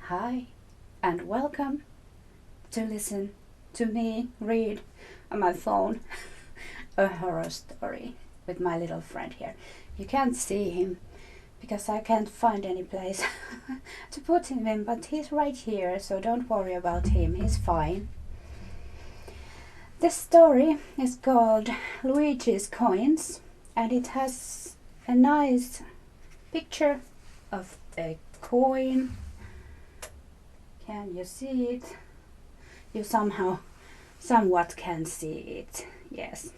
Hi, and welcome to listen to me read on my phone a horror story with my little friend here. You can't see him because I can't find any place to put him in, but he's right here, so don't worry about him, he's fine. This story is called Luigis Coins, and it has a nice picture of a coin. Can you see it? You somewhat can see it, yes.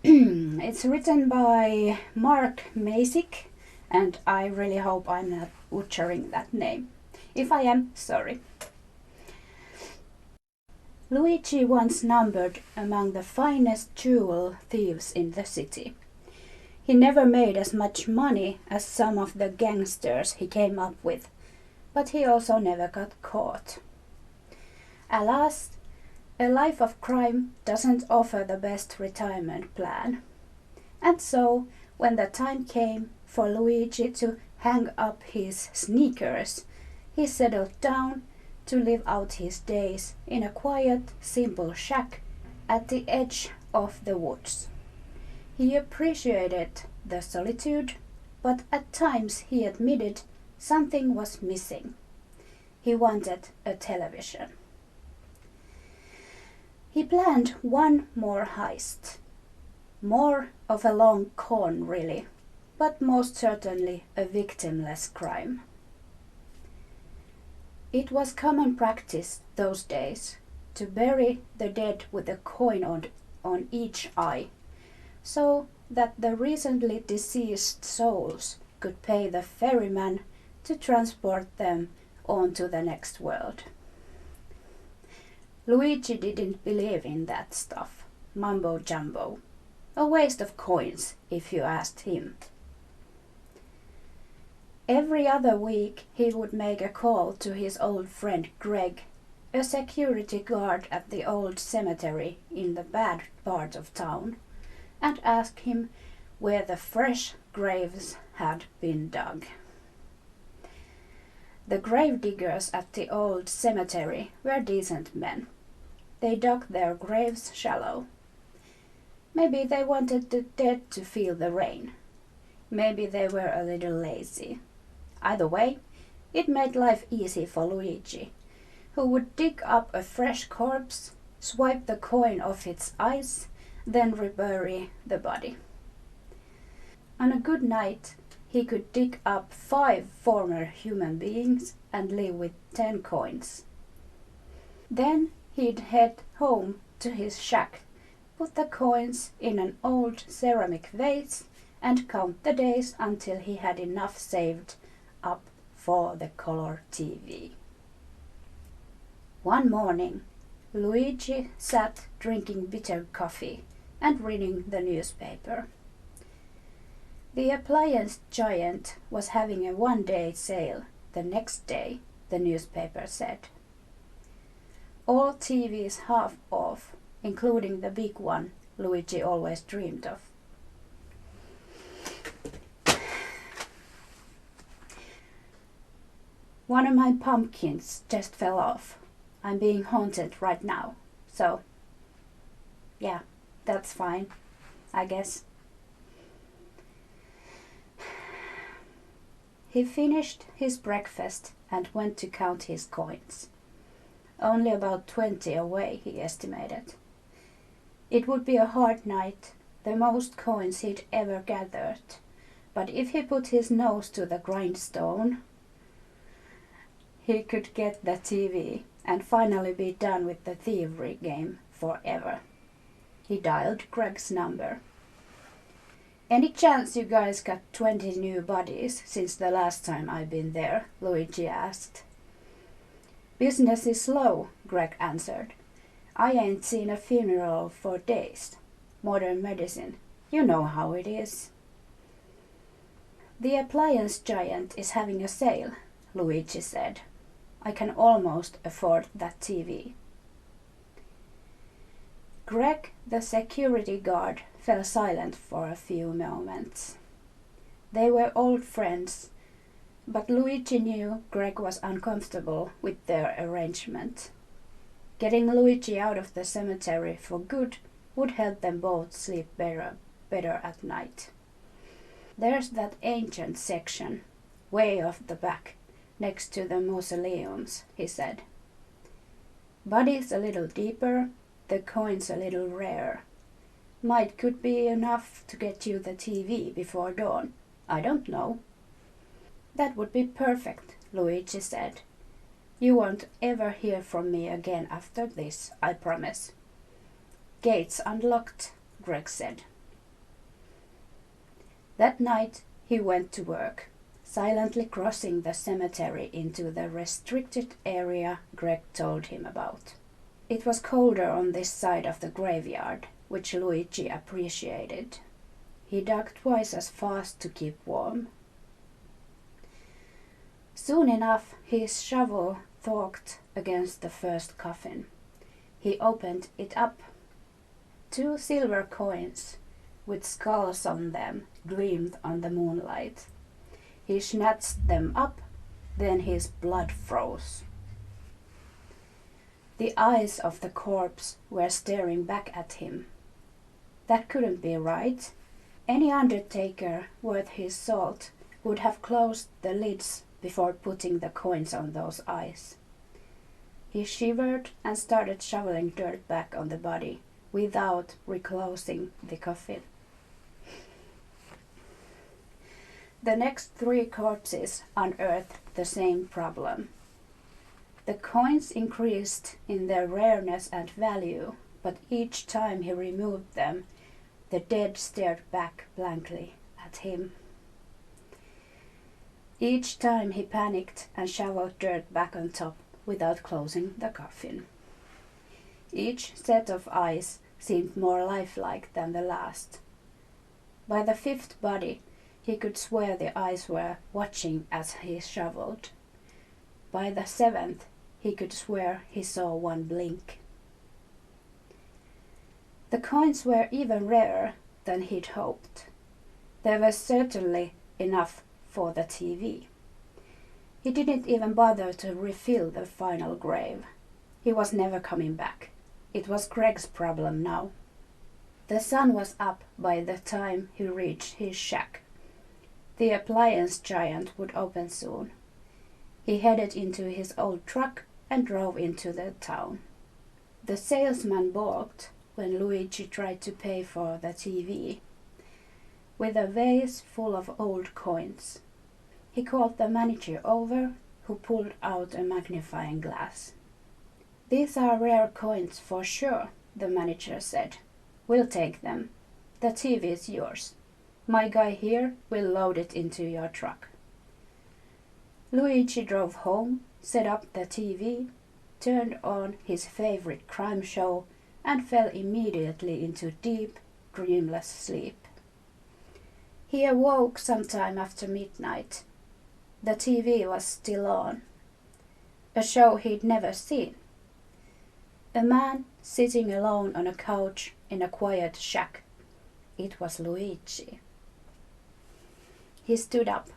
It's written by Mark Macyk, and I really hope I'm not butchering that name. If I am, sorry. Luigi once numbered among the finest jewel thieves in the city. He never made as much money as some of the gangsters he came up with, but he also never got caught. Alas, a life of crime doesn't offer the best retirement plan. And so, when the time came for Luigi to hang up his sneakers, he settled down to live out his days in a quiet, simple shack at the edge of the woods. He appreciated the solitude, but at times he admitted something was missing. He wanted a television. He planned one more heist. More of a long con, really, but most certainly a victimless crime. It was common practice those days to bury the dead with a coin on each eye, so that the recently deceased souls could pay the ferryman to transport them on to the next world. Luigi didn't believe in that stuff, mumbo jumbo. A waste of coins, if you asked him. Every other week he would make a call to his old friend Greg, a security guard at the old cemetery in the bad part of town, and ask him where the fresh graves had been dug. The grave diggers at the old cemetery were decent men. They dug their graves shallow. Maybe they wanted the dead to feel the rain. Maybe they were a little lazy. Either way, it made life easy for Luigi, who would dig up a fresh corpse, swipe the coin off its eyes, then rebury the body. On a good night, he could dig up 5 former human beings and live with 10 coins. Then he'd head home to his shack, put the coins in an old ceramic vase, and count the days until he had enough saved up for the color TV. One morning, Luigi sat drinking bitter coffee and reading the newspaper. The appliance giant was having a one-day sale the next day, the newspaper said. All TVs half off, including the big one Luigi always dreamed of. One of my pumpkins just fell off. I'm being haunted right now, so yeah, that's fine, I guess. He finished his breakfast and went to count his coins. Only about 20 away, he estimated. It would be a hard night, the most coins he'd ever gathered, but if he put his nose to the grindstone, he could get the TV and finally be done with the thievery game forever. He dialed Greg's number. Any chance you guys got 20 new bodies since the last time I've been there? Luigi asked. Business is slow, Greg answered. I ain't seen a funeral for days. Modern medicine. You know how it is. The appliance giant is having a sale, Luigi said. I can almost afford that TV. Greg, the security guard, fell silent for a few moments. They were old friends, But Luigi knew Greg was uncomfortable with their arrangement. Getting Luigi out of the cemetery for good would help them both sleep better at night. There's that ancient section, way off the back, next to the mausoleums, he said. Bodies a little deeper, the coins a little rarer. Could be enough to get you the TV before dawn. I don't know. That would be perfect, Luigi said. You won't ever hear from me again after this, I promise. Gates unlocked, Greg said. That night he went to work, silently crossing the cemetery into the restricted area Greg told him about. It was colder on this side of the graveyard, which Luigi appreciated. He dug twice as fast to keep warm. Soon enough his shovel thwacked against the first coffin. He opened it up. 2 silver coins, with skulls on them, gleamed on the moonlight. He snatched them up, then his blood froze. The eyes of the corpse were staring back at him. That couldn't be right. Any undertaker worth his salt would have closed the lids before putting the coins on those eyes. He shivered and started shoveling dirt back on the body without reclosing the coffin. The next 3 corpses unearthed the same problem. The coins increased in their rareness and value, but each time he removed them, the dead stared back blankly at him. Each time he panicked and shoveled dirt back on top without closing the coffin. Each set of eyes seemed more lifelike than the last. By the 5th body, he could swear the eyes were watching as he shoveled. By the 7th, he could swear he saw one blink. The coins were even rarer than he'd hoped. There was certainly enough for the TV. He didn't even bother to refill the final grave. He was never coming back. It was Greg's problem now. The sun was up by the time he reached his shack. The appliance giant would open soon. He headed into his old truck and drove into the town. The salesman balked when Luigi tried to pay for the TV with a vase full of old coins. He called the manager over, who pulled out a magnifying glass. These are rare coins for sure, the manager said. We'll take them. The TV is yours. My guy here will load it into your truck. Luigi drove home, set up the TV, turned on his favorite crime show, and fell immediately into deep, dreamless sleep. He awoke sometime after midnight. The TV was still on. A show he'd never seen. A man sitting alone on a couch in a quiet shack. It was Luigi. He stood up.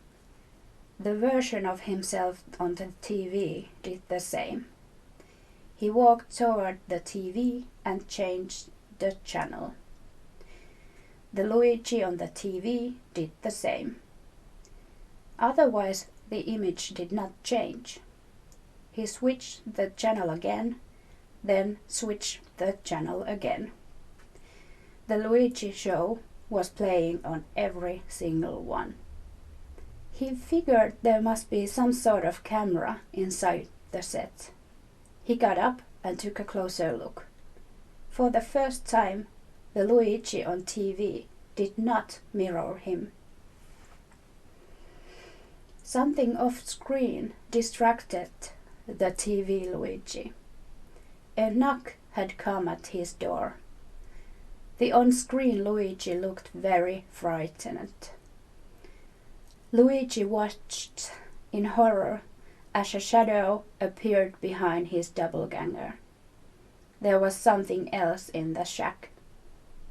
The version of himself on the TV did the same. He walked toward the TV and changed the channel. The Luigi on the TV did the same. Otherwise, the image did not change. He switched the channel again, then switched the channel again. The Luigi show was playing on every single one. He figured there must be some sort of camera inside the set. He got up and took a closer look. For the first time, the Luigi on TV did not mirror him. Something off-screen distracted the TV Luigi. A knock had come at his door. The on-screen Luigi looked very frightened. Luigi watched in horror as a shadow appeared behind his doppelganger. There was something else in the shack.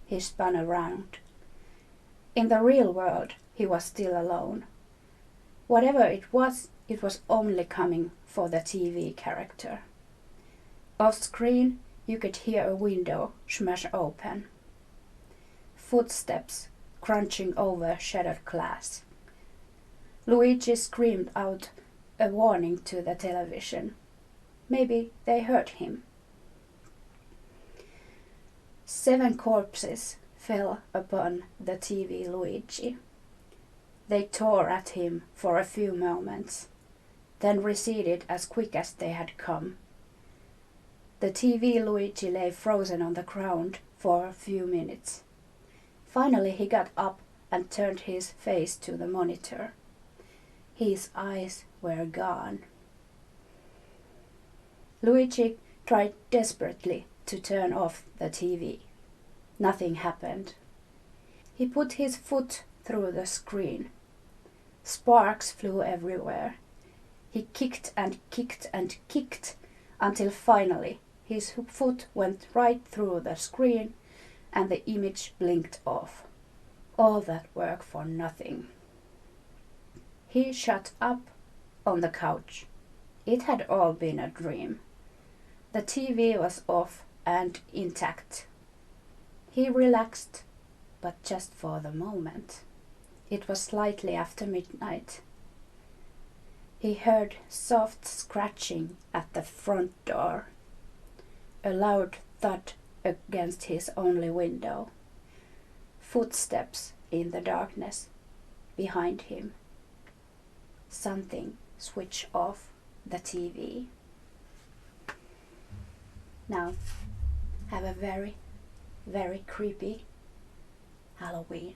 He spun around. In the real world, he was still alone. Whatever it was only coming for the TV character. Off screen, you could hear a window smash open. Footsteps crunching over shattered glass. Luigi screamed out a warning to the television. Maybe they heard him. 7 corpses fell upon the TV Luigi. They tore at him for a few moments, then receded as quick as they had come. The TV Luigi lay frozen on the ground for a few minutes. Finally he got up and turned his face to the monitor. His eyes were gone. Luigi tried desperately to turn off the TV. Nothing happened. He put his foot through the screen. Sparks flew everywhere. He kicked and kicked and kicked until finally his foot went right through the screen and the image blinked off. All that work for nothing. He shut up on the couch. It had all been a dream. The TV was off and intact. He relaxed, but just for the moment. It was slightly after midnight. He heard soft scratching at the front door. A loud thud against his only window. Footsteps in the darkness behind him. Something switched off the TV. Now, have a very, very creepy Halloween.